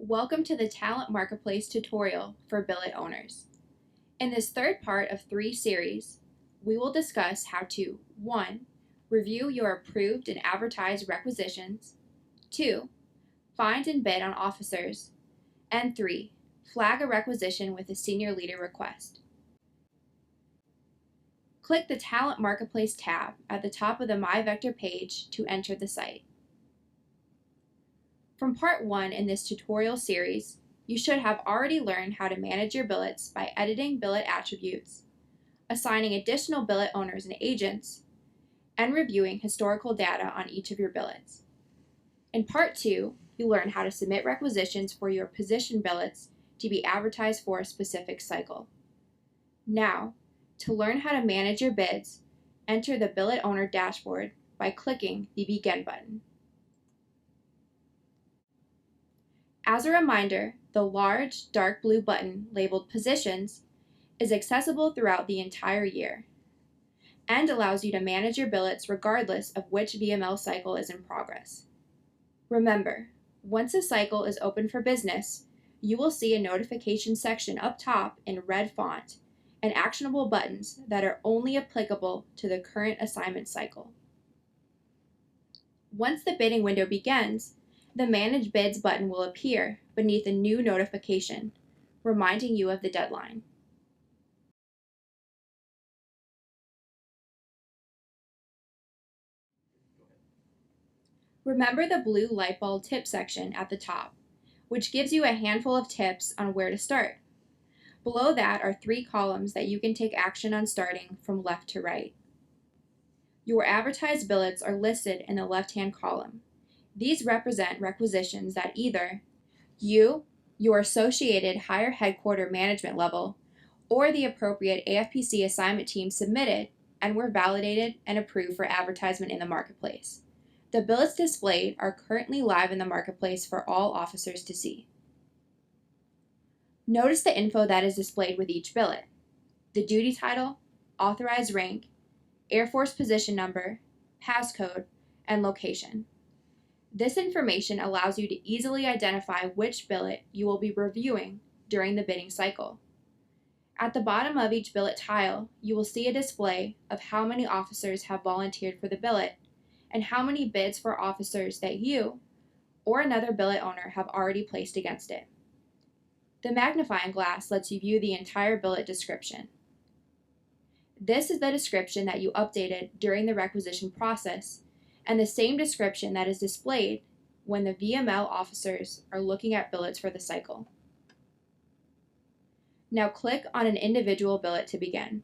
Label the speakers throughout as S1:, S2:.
S1: Welcome to the Talent Marketplace tutorial for Billet owners. In this third part of 3 series, we will discuss how to 1. Review your approved and advertised requisitions, 2. Find and bid on officers, and 3. Flag a requisition with a senior leader request. Click the Talent Marketplace tab at the top of the My Vector page to enter the site. From part 1 in this tutorial series, you should have already learned how to manage your billets by editing billet attributes, assigning additional billet owners and agents, and reviewing historical data on each of your billets. In part 2, you learn how to submit requisitions for your position billets to be advertised for a specific cycle. Now, to learn how to manage your bids, enter the billet owner dashboard by clicking the Begin button. As a reminder, the large dark blue button labeled Positions is accessible throughout the entire year and allows you to manage your billets regardless of which VML cycle is in progress. Remember, once a cycle is open for business, you will see a notification section up top in red font and actionable buttons that are only applicable to the current assignment cycle. Once the bidding window begins, the Manage Bids button will appear beneath a new notification, reminding you of the deadline. Remember the blue light bulb tip section at the top, which gives you a handful of tips on where to start. Below that are 3 columns that you can take action on starting from left to right. Your advertised billets are listed in the left-hand column. These represent requisitions that either you, your associated higher headquarter management level, or the appropriate AFPC assignment team submitted and were validated and approved for advertisement in the marketplace. The billets displayed are currently live in the marketplace for all officers to see. Notice the info that is displayed with each billet: the duty title, authorized rank, Air Force position number, passcode, and location. This information allows you to easily identify which billet you will be reviewing during the bidding cycle. At the bottom of each billet tile, you will see a display of how many officers have volunteered for the billet and how many bids for officers that you or another billet owner have already placed against it. The magnifying glass lets you view the entire billet description. This is the description that you updated during the requisition process, and the same description that is displayed when the VML officers are looking at billets for the cycle. Now click on an individual billet to begin.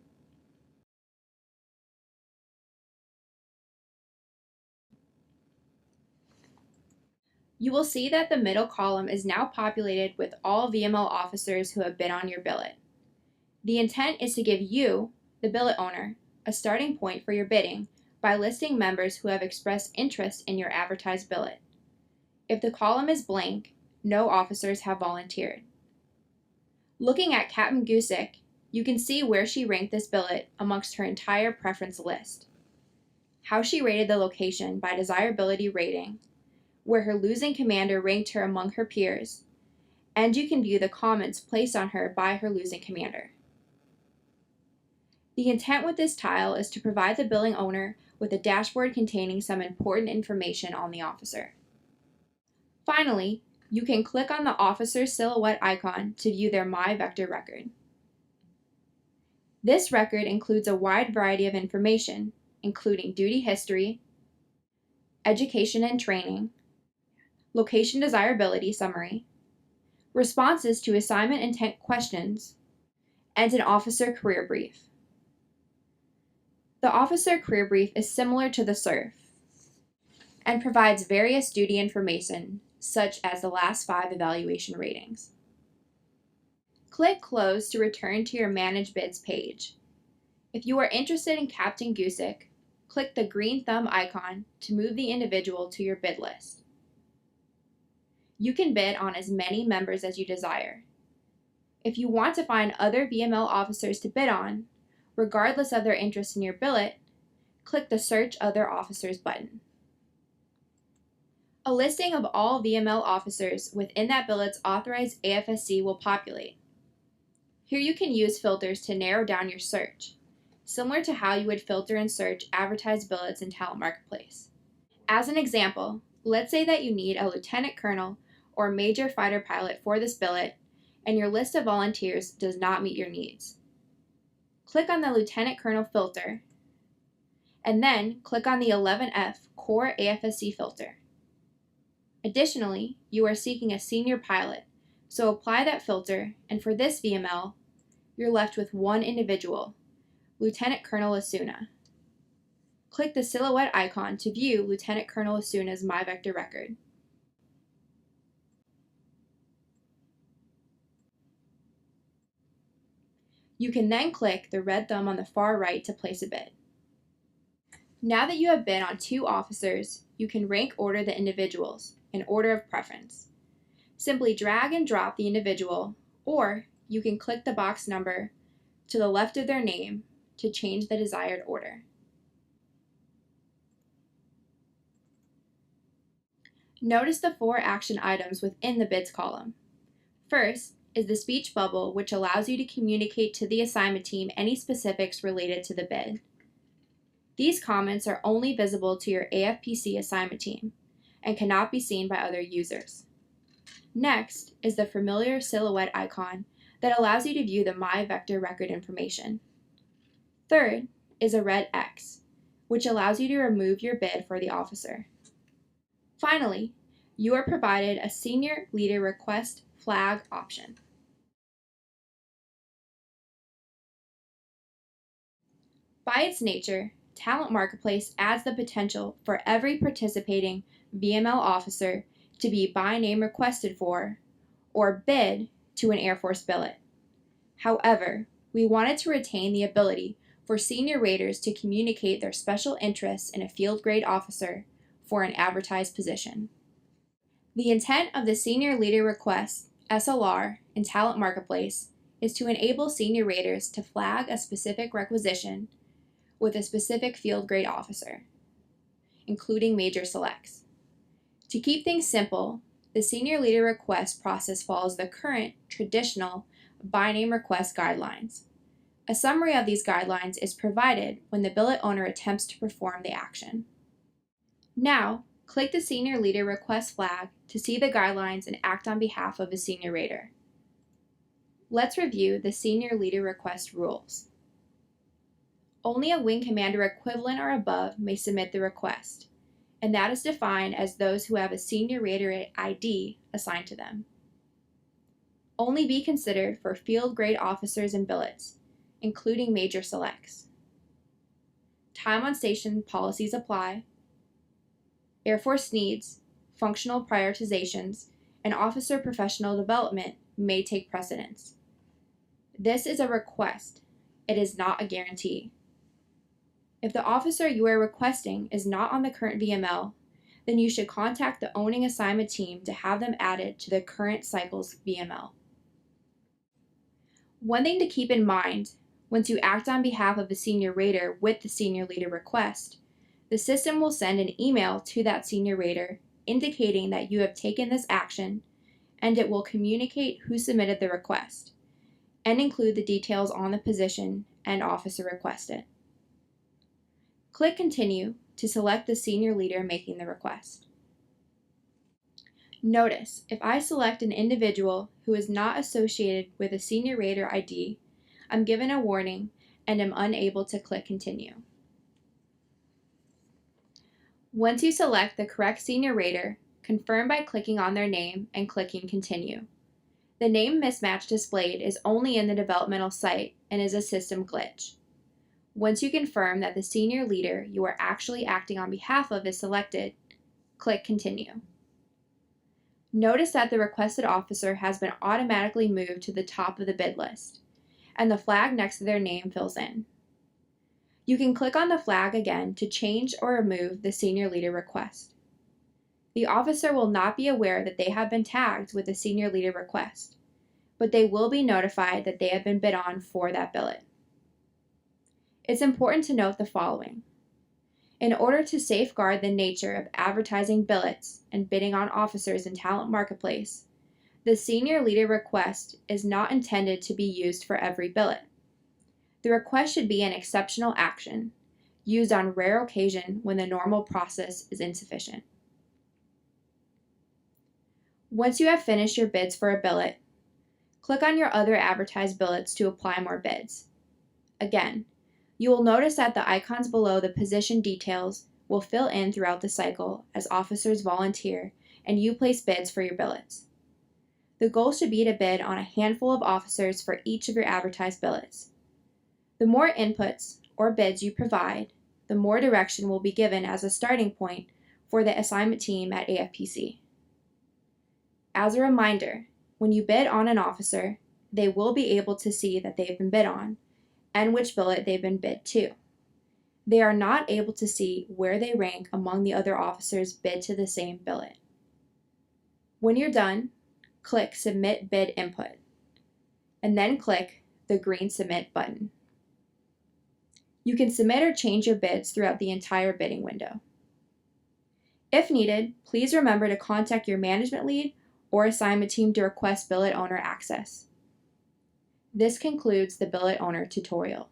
S1: You will see that the middle column is now populated with all VML officers who have bid on your billet. The intent is to give you, the billet owner, a starting point for your bidding by listing members who have expressed interest in your advertised billet. If the column is blank, no officers have volunteered. Looking at Captain Gusick, you can see where she ranked this billet amongst her entire preference list, how she rated the location by desirability rating, where her losing commander ranked her among her peers, and you can view the comments placed on her by her losing commander. The intent with this tile is to provide the billing owner with a dashboard containing some important information on the officer. Finally, you can click on the officer's silhouette icon to view their My Vector record. This record includes a wide variety of information, including duty history, education and training, location desirability summary, responses to assignment intent questions, and an officer career brief. The officer career brief is similar to the SURF and provides various duty information, such as the last 5 evaluation ratings. Click Close to return to your Manage Bids page. If you are interested in Captain Gusick, click the green thumb icon to move the individual to your bid list. You can bid on as many members as you desire. If you want to find other VML officers to bid on, regardless of their interest in your billet, click the Search Other Officers button. A listing of all VML officers within that billet's authorized AFSC will populate. Here you can use filters to narrow down your search, similar to how you would filter and search advertised billets in Talent Marketplace. As an example, let's say that you need a lieutenant colonel or major fighter pilot for this billet, and your list of volunteers does not meet your needs. Click on the lieutenant colonel filter, and then click on the 11F Core AFSC filter. Additionally, you are seeking a senior pilot, so apply that filter, and for this VML, you're left with one individual, Lieutenant Colonel Asuna. Click the silhouette icon to view Lieutenant Colonel Asuna's MyVector record. You can then click the red thumb on the far right to place a bid. Now that you have bid on 2 officers, you can rank order the individuals in order of preference. Simply drag and drop the individual, or you can click the box number to the left of their name to change the desired order. Notice the 4 action items within the bids column. First is the speech bubble, which allows you to communicate to the assignment team any specifics related to the bid. These comments are only visible to your AFPC assignment team and cannot be seen by other users. Next is the familiar silhouette icon that allows you to view the MyVector record information. Third is a red X, which allows you to remove your bid for the officer. Finally, you are provided a Senior Leader Request Flag option. By its nature, Talent Marketplace adds the potential for every participating VML officer to be by name requested for or bid to an Air Force billet. However, we wanted to retain the ability for senior raters to communicate their special interests in a field grade officer for an advertised position. The intent of the Senior Leader Request SLR in Talent Marketplace is to enable senior raters to flag a specific requisition with a specific field grade officer, including major selects. To keep things simple, the Senior Leader Request process follows the current, traditional, by name request guidelines. A summary of these guidelines is provided when the billet owner attempts to perform the action. Now, click the Senior Leader Request flag to see the guidelines and act on behalf of a senior rater. Let's review the Senior Leader Request rules. Only a wing commander equivalent or above may submit the request, and that is defined as those who have a senior rater ID assigned to them. Only be considered for field grade officers and billets, including major selects. Time on station policies apply. Air Force needs, functional prioritizations, and officer professional development may take precedence. This is a request. It is not a guarantee. If the officer you are requesting is not on the current VML, then you should contact the owning assignment team to have them added to the current cycle's VML. One thing to keep in mind, once you act on behalf of a senior rater with the Senior Leader Request, the system will send an email to that senior rater indicating that you have taken this action, and it will communicate who submitted the request and include the details on the position and officer requested. Click Continue to select the senior leader making the request. Notice, if I select an individual who is not associated with a senior rater ID, I'm given a warning and am unable to click Continue. Once you select the correct senior rater, confirm by clicking on their name and clicking Continue. The name mismatch displayed is only in the developmental site and is a system glitch. Once you confirm that the senior leader you are actually acting on behalf of is selected, click Continue. Notice that the requested officer has been automatically moved to the top of the bid list, and the flag next to their name fills in. You can click on the flag again to change or remove the senior leader request. The officer will not be aware that they have been tagged with a senior leader request, but they will be notified that they have been bid on for that billet. It's important to note the following. In order to safeguard the nature of advertising billets and bidding on officers in talent marketplace, the senior leader request is not intended to be used for every billet. The request should be an exceptional action, used on rare occasion when the normal process is insufficient. Once you have finished your bids for a billet, click on your other advertised billets to apply more bids. Again, you will notice that the icons below the position details will fill in throughout the cycle as officers volunteer and you place bids for your billets. The goal should be to bid on a handful of officers for each of your advertised billets. The more inputs or bids you provide, the more direction will be given as a starting point for the assignment team at AFPC. As a reminder, when you bid on an officer, they will be able to see that they've been bid on and which billet they've been bid to. They are not able to see where they rank among the other officers bid to the same billet. When you're done, click Submit Bid Input, and then click the green Submit button. You can submit or change your bids throughout the entire bidding window. If needed, please remember to contact your management lead or assignment team to request billet owner access. This concludes the billet owner tutorial.